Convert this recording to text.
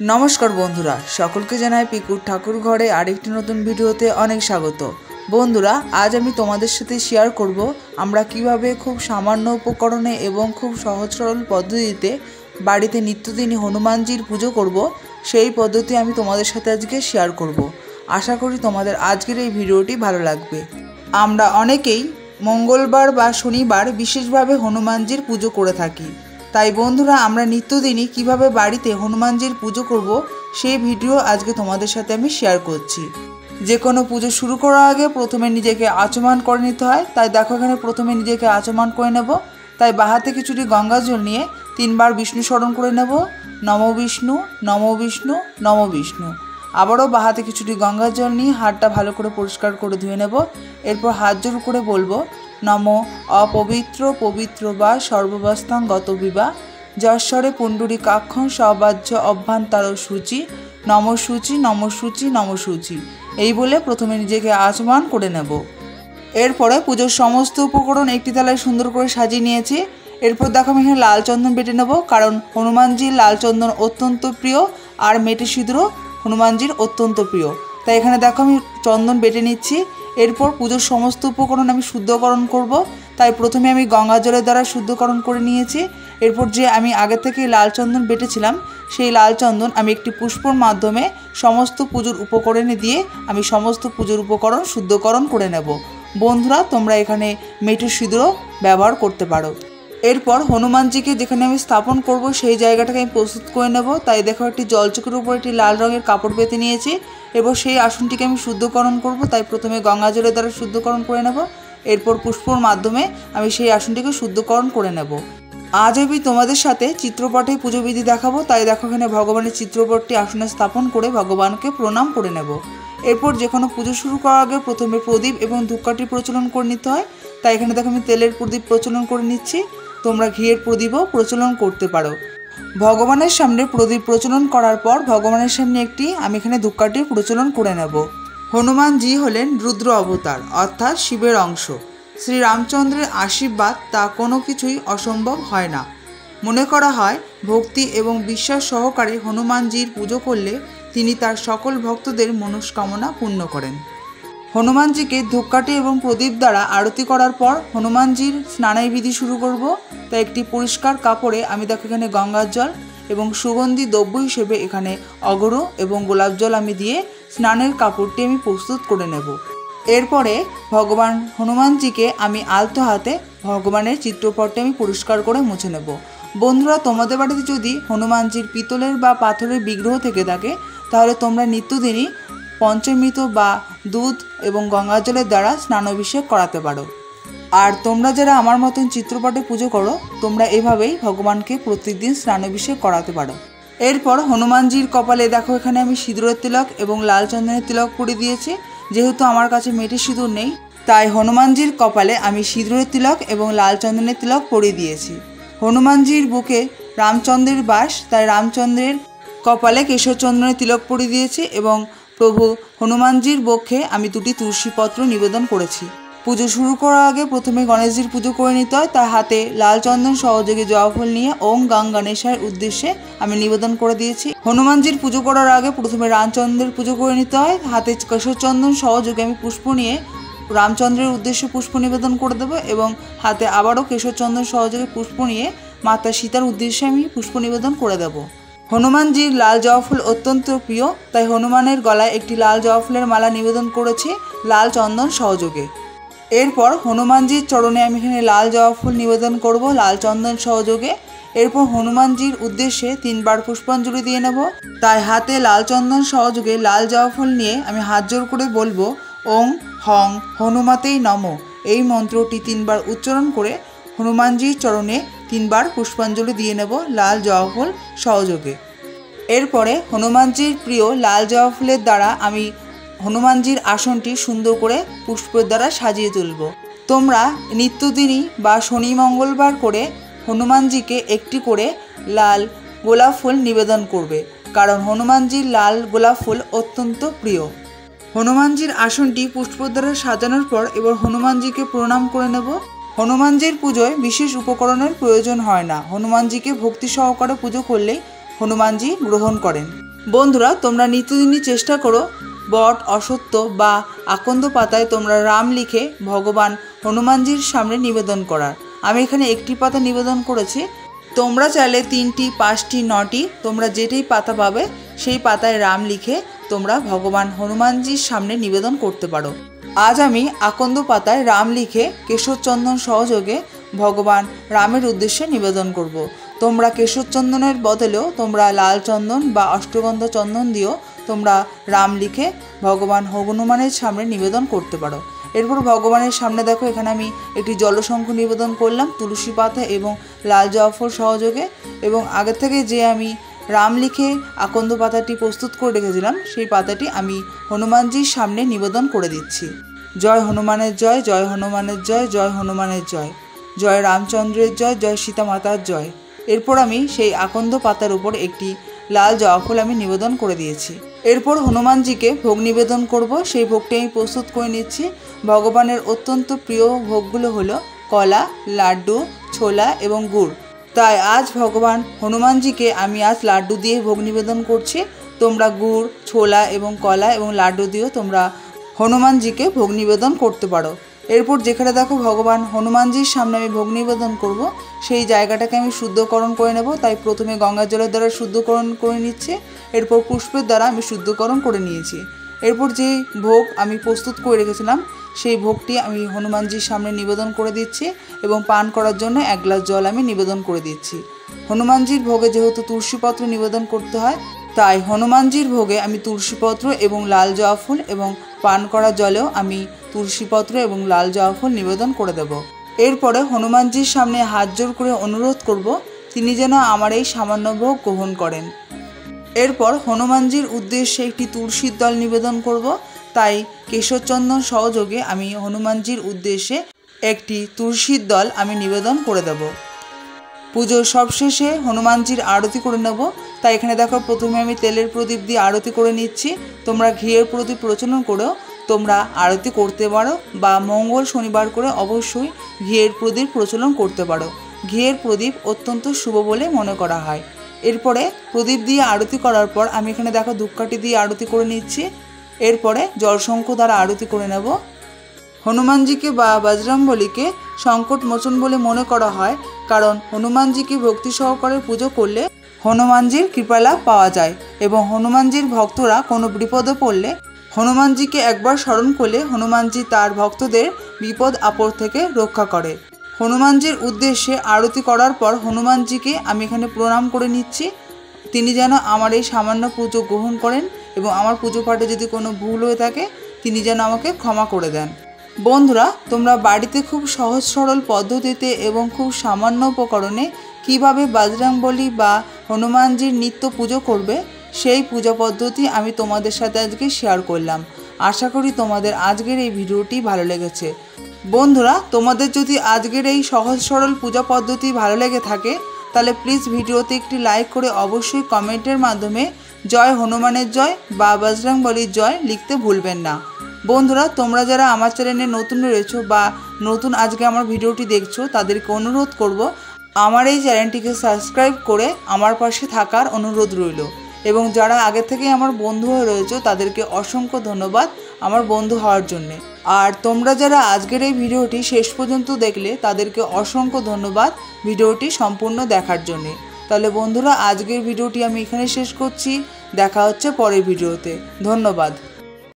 नमस्कार बंधुरा सकलके जानाई पिकुर ठाकुर घरे आरेकटी नतून भिडियोते अनेक स्वागत। बंधुरा आज आमी तोमादेर साथे शेयर करब आमरा किभाबे खूब सामान्य उपकरणे एबं खूब सहज सरल पद्धतिते बाड़ीते नित्यदिनई हनुमानजीर पुजो करब सेई पद्धति आमी तोमादेर साथे आजके शेयर करब। आशा करी तोमादेर आजकेर एई भिडियोटी भालो लागबे। आमरा अनेकेई मंगलबार बा शनिबार विशेषभावे हनुमानजीर पुजो करे थाकी। ताई बंधुरा आमरा नित्यदिनई किभाबे बाड़ीते हनुमानजीर पुजो करब सेई भिडियो आजके तोमादेर साथे आमी शेयर करछि। जे कोनो पुजो शुरू करार आगे प्रथमे निजेके आचमान करे निते हय। ताई देखो एखाने प्रथमे निजेके आचमान करे नेब। ताई बां हाते किछुटी गंगा जल निये 3 बार विष्णु स्मरण करे नेब। नमो विष्णु नमो विष्णु नमो विष्णु। आबारो बां हाते किछुटी गंगा जल निये हातटा भालो करे परिष्कार करे धुए नेब। एरपर हाथ जोड़ करे बोलबो नमो अपवित्र पवित्र बा सर्ववस्थां गत विवा जस्वरे पुंडरीकाक्षं सबाज्य अभ्यंतर शुचि नमो शुचि नमो शुचि नमो शुचि এই বলে প্রথমে নিজেকে আচমান করে নেব। এরপরে পুজোর সমস্ত উপকরণ একটি থালায় সুন্দর করে সাজিয়ে নিয়েছি। এরপর দেখো আমি এখানে লাল চন্দন বেটে নেব, কারণ হনুমানজির লাল চন্দন অত্যন্ত প্রিয় আর মেটে সিঁদুরও হনুমানজির অত্যন্ত প্রিয়। তাই এখানে দেখো আমি চন্দন বেটে নিচ্ছি। এরপর পুজোর সমস্ত উপকরণ আমি শুদ্ধকরণ করব। তাই প্রথমে আমি গঙ্গা জলের দ্বারা শুদ্ধকরণ করে নিয়েছি। এরপর যে আমি আগে থেকে লাল চন্দন বেটেছিলাম সেই লাল চন্দন আমি একটি পুষ্পর মাধ্যমে সমস্ত পুজোর উপকরণে দিয়ে আমি সমস্ত পুজোর উপকরণ শুদ্ধকরণ করে নেব। বন্ধুরা তোমরা এখানে মেটে সিঁদুরও ব্যবহার করতে পারো। এরপর হনুমানজিকে যেখানে আমি স্থাপন করব সেই জায়গাটাকে আমি প্রস্তুত করে নেব। তাই দেখো একটি জলচকের উপর একটি লাল রঙের কাপড় পেতে নিয়েছি। এরপর সেই আসনটিকে আমি শুদ্ধকরণ করব। তাই প্রথমে গঙ্গা জলের দ্বারা শুদ্ধকরণ করে নেব। এরপর পুষ্পর মাধ্যমে আমি সেই আসনটিকে শুদ্ধকরণ করে নেব। আজ আমি তোমাদের সাথে চিত্রপটে পুজো বিধি দেখাবো। তাই দেখো এখানে ভগবানের চিত্রপটটি আসনে স্থাপন করে ভগবানকে প্রণাম করে নেব। এরপর যে কোনো পুজো শুরু করার আগে প্রথমে প্রদীপ এবং ধূপকাঠি প্রচলন করে নিতে হয়। তাই এখানে দেখো আমি তেলের প্রদীপ প্রচলন করে নিচ্ছি। তোমরা ঘিয়ের প্রদীপও প্রচলন করতে পারো। ভগবানের সামনে প্রদীপ প্রচলন করার পর ভগবানের সামনে একটি আমি এখানে ধূপকাঠি প্রচলন করে নেব। হনুমানজি হলেন রুদ্র অবতার অর্থাৎ শিবের অংশ। শ্রী রামচন্দ্রের আশীর্বাদ তা কোনো কিছুই অসম্ভব হয় না। মনে করা হয় ভক্তি এবং বিশ্বাস সহকারে হনুমানজির পুজো করলে তিনি তার সকল ভক্তদের মনস্কামনা পূর্ণ করেন। হনুমানজিকে ধূপকাঠি এবং প্রদীপ দ্বারা আরতি করার পর হনুমানজির স্নানের বিধি শুরু করব। তাই একটি পরিষ্কার কাপড়ে আমি দেখো এখানে গঙ্গার জল এবং সুগন্ধি দ্রব্য হিসেবে এখানে অগরু এবং গোলাপ জল আমি দিয়ে স্নানের কাপড়টি আমি প্রস্তুত করে নেব। এরপরে ভগবান হনুমানজিকে আমি আলতো হাতে ভগবানের চিত্রপটটি আমি পরিষ্কার করে মুছে নেব। বন্ধুরা তোমাদের বাড়িতে যদি হনুমানজির পিতলের বা পাথরের বিগ্রহ থেকে থাকে তাহলে তোমরা নিত্যদিনই পঞ্চমৃত বা দুধ এবং গঙ্গা জলের দ্বারা স্নানাভিষেক করাতে পারো। আর তোমরা যারা আমার মতন চিত্রপটে পুজো করো তোমরা এভাবেই ভগবানকে প্রত্যেকদিন স্নানাভিষেক করাতে পারো। এরপর হনুমানজির কপালে দেখো এখানে আমি সিঁদুরের তিলক এবং লাল চন্দনের তিলক পরিয়ে দিয়েছি। যেহেতু আমার কাছে মেটে সিঁদুর নেই তাই হনুমানজির কপালে আমি সিঁদুরের তিলক এবং লাল চন্দনের তিলক পরিয়ে দিয়েছি। হনুমানজির বুকে রামচন্দ্রের বাস, তাই রামচন্দ্রের কপালে কেশর চন্দনের তিলক পরিয়ে দিয়েছি এবং প্রভু হনুমানজির বক্ষে আমি 2টি তুলসীপত্র নিবেদন করেছি। পুজো শুরু করার আগে প্রথমে গণেশজির পুজো করে নিতে হয়। তার হাতে লাল চন্দন সহযোগে জবা ফুল নিয়ে ওম গাং গণেশের উদ্দেশ্যে আমি নিবেদন করে দিয়েছি। হনুমানজির পুজো করার আগে প্রথমে রামচন্দ্রের পুজো করে নিতে হয়। হাতে কেশর চন্দন সহযোগে আমি পুষ্প নিয়ে রামচন্দ্রের উদ্দেশ্যে পুষ্প নিবেদন করে দেবো এবং হাতে আবারও কেশর চন্দন সহযোগে পুষ্প নিয়ে মাতা সীতার উদ্দেশ্যে আমি পুষ্প নিবেদন করে দেবো। হনুমানজির লাল জবা ফুল অত্যন্ত প্রিয়, তাই হনুমানের গলায় একটি লাল জবা ফুলের মালা নিবেদন করেছি লাল চন্দন সহযোগে। এরপর হনুমানজির চরণে আমি এখানে লাল জবা ফুল নিবেদন করব লাল চন্দন সহযোগে। এরপর হনুমানজির উদ্দেশ্যে 3 বার পুষ্পাঞ্জলি দিয়ে নেব। তাই হাতে লাল চন্দন সহযোগে লাল জবা ফুল নিয়ে আমি হাত জোড় করে বলবো ওং হং হনুমাতেই নমঃ। এই মন্ত্রটি 3 বার উচ্চারণ করে হনুমানজির চরণে 3 বার পুষ্পাঞ্জলি দিয়ে নেব লাল জবা ফুল সহযোগে। এরপরে হনুমানজির প্রিয় লাল জবা ফুলের দ্বারা আমি হনুমানজির আসনটি সুন্দর করে পুষ্পের দ্বারা সাজিয়ে তুলব। তোমরা নিত্যদিনই বা শনি মঙ্গলবার করে হনুমানজিকে একটি করে লাল গোলাপ ফুল নিবেদন করবে, কারণ হনুমানজির লাল গোলাপ ফুল অত্যন্ত প্রিয়। হনুমানজির আসনটি পুষ্পের দ্বারা সাজানোর পর এবার হনুমানজিকে প্রণাম করে নেব। হনুমানজির পুজোয় বিশেষ উপকরণের প্রয়োজন হয় না। হনুমানজিকে ভক্তি সহকারে পুজো করলেই হনুমানজি গ্রহণ করেন। বন্ধুরা তোমরা নিত্যদিনই চেষ্টা করো বট, অশ্বত্থ বা আকন্দ পাতায় তোমরা রাম লিখে ভগবান হনুমানজির সামনে নিবেদন করার। আমি এখানে একটি পাতা নিবেদন করেছি। তোমরা চাইলে 3টি, 5টি, 9টি তোমরা যেটাই পাতা পাবে সেই পাতায় রাম লিখে তোমরা ভগবান হনুমানজির সামনে নিবেদন করতে পারো। আজ আমি আকন্দ পাতায় রাম লিখে কেশর চন্দন সহযোগে ভগবান রামের উদ্দেশ্যে নিবেদন করব। তোমরা কেশর চন্দনের বদলেও তোমরা লাল চন্দন বা অষ্টগন্ধা চন্দন দিয়েও তোমরা রাম লিখে ভগবান হনুমানের সামনে নিবেদন করতে পারো। এরপর ভগবানের সামনে দেখো এখানে আমি একটি জলশঙ্খ নিবেদন করলাম তুলসী পাতা এবং লাল জবা ফুল সহযোগে, এবং আগে থেকে যে আমি রাম লিখে আকন্দ পাতাটি প্রস্তুত করে রেখেছিলাম সেই পাতাটি আমি হনুমানজির সামনে নিবেদন করে দিচ্ছি। জয় হনুমানের জয়, জয় হনুমানের জয়, জয় হনুমানের জয়, জয় রামচন্দ্রের জয়, জয় সীতা মাতার জয়। এরপর আমি সেই আকন্দ পাতার উপর একটি লাল জবা ফুল আমি নিবেদন করে দিয়েছি। এরপর হনুমানজিকে ভোগ নিবেদন করব, সেই ভোগটি আমি প্রস্তুত করে নিচ্ছি। ভগবানের অত্যন্ত প্রিয় ভোগগুলো হলো কলা, লাড্ডু, ছোলা এবং গুড়। তাই আজ ভগবান হনুমানজিকে আমি আজ লাড্ডু দিয়ে ভোগ নিবেদন করছি। তোমরা গুড়, ছোলা এবং কলা এবং লাড্ডু দিয়েও তোমরা হনুমানজিকে ভোগ নিবেদন করতে পারো। এরপর যেখানে দেখো ভগবান হনুমানজির সামনে আমি ভোগ নিবেদন করব সেই জায়গাটাকে আমি শুদ্ধকরণ করে নেব। তাই প্রথমে গঙ্গা জলের দ্বারা শুদ্ধকরণ করে নিচ্ছে, এরপর পুষ্পের দ্বারা আমি শুদ্ধকরণ করে নিয়েছি। এরপর যে ভোগ আমি প্রস্তুত করে রেখেছিলাম সেই ভোগটি আমি হনুমানজির সামনে নিবেদন করে দিচ্ছি এবং পান করার জন্য 1 গ্লাস জল আমি নিবেদন করে দিচ্ছি। হনুমানজির ভোগে যেহেতু তুলসীপত্র নিবেদন করতে হয় তাই হনুমানজির ভোগে আমি তুলসীপত্র এবং লাল জবা ফুল এবং পান করা জলেও আমি তুলসীপত্র এবং লাল জবা ফুল নিবেদন করে দেব। এরপরে হনুমানজির সামনে হাত জোড় করে অনুরোধ করব তিনি যেন আমার এই সামান্য ভোগ গ্রহণ করেন। এরপর হনুমানজির উদ্দেশ্যে একটি তুলসীর দল নিবেদন করব। তাই কেশরচন্দন সহযোগে আমি হনুমানজির উদ্দেশ্যে একটি তুলসীর দল আমি নিবেদন করে দেব। পুজোর সবশেষে হনুমানজির আরতি করে নেব। তাই এখানে দেখো প্রথমে আমি তেলের প্রদীপ দিয়ে আরতি করে নিচ্ছি। তোমরা ঘিয়ের প্রদীপ প্রচলন করেও তোমরা আরতি করতে পারো বা মঙ্গল শনিবার করে অবশ্যই ঘিয়ের প্রদীপ প্রচলন করতে পারো। ঘিয়ের প্রদীপ অত্যন্ত শুভ বলে মনে করা হয়। এরপরে প্রদীপ দিয়ে আরতি করার পর আমি এখানে দেখো ধূপকাঠি দিয়ে আরতি করে নিচ্ছি। এরপরে জলশঙ্খ দ্বারা আরতি করে নেব। হনুমানজিকে বা বজরংবলীকে সংকট মোচন বলে মনে করা হয়, কারণ হনুমানজিকে ভক্তি সহকারে পুজো করলে হনুমানজির কৃপালাভ পাওয়া যায় এবং হনুমানজির ভক্তরা কোনো বিপদে পড়লে হনুমানজিকে একবার স্মরণ করলে হনুমানজি তার ভক্তদের বিপদ আপদ থেকে রক্ষা করে। হনুমানজির উদ্দেশ্যে আরতি করার পর হনুমানজিকে আমি এখানে প্রণাম করে নিচ্ছি। তিনি যেন আমার এই সামান্য পুজো গ্রহণ করেন এবং আমার পুজো পাঠে যদি কোনো ভুল হয়ে থাকে তিনি যেন আমাকে ক্ষমা করে দেন। বন্ধুরা তোমরা বাড়িতে খুব সহজ সরল পদ্ধতিতে এবং খুব সামান্য উপকরণে কিভাবে বজরংবলী বা হনুমানজির নিত্য পুজো করবে সেই পূজা পদ্ধতি আমি তোমাদের সাথে আজকে শেয়ার করলাম। আশা করি তোমাদের আজকের এই ভিডিওটি ভালো লেগেছে। বন্ধুরা তোমাদের যদি আজকের এই সহজ সরল পূজা পদ্ধতি ভালো লেগে থাকে তাহলে প্লিজ ভিডিওতে একটি লাইক করে অবশ্যই কমেন্টের মাধ্যমে জয় হনুমানের জয় বা বজরংবলীর জয় লিখতে ভুলবেন না। বন্ধুরা তোমরা যারা আমার চ্যানেলে নতুন রয়েছো বা নতুন আজকে আমার ভিডিওটি দেখছো তাদেরকে অনুরোধ করব আমার এই চ্যানেলটিকে সাবস্ক্রাইব করে আমার পাশে থাকার অনুরোধ রইল, এবং যারা আগে থেকেই আমার বন্ধু হয়ে রয়েছো তাদেরকে অসংখ্য ধন্যবাদ আমার বন্ধু হওয়ার জন্যে। আর তোমরা যারা আজকের এই ভিডিওটি শেষ পর্যন্ত দেখলে তাদেরকে অসংখ্য ধন্যবাদ ভিডিওটি সম্পূর্ণ দেখার জন্যে। তাহলে বন্ধুরা আজকের ভিডিওটি আমি এখানে শেষ করছি। দেখা হচ্ছে পরের ভিডিওতে। ধন্যবাদ।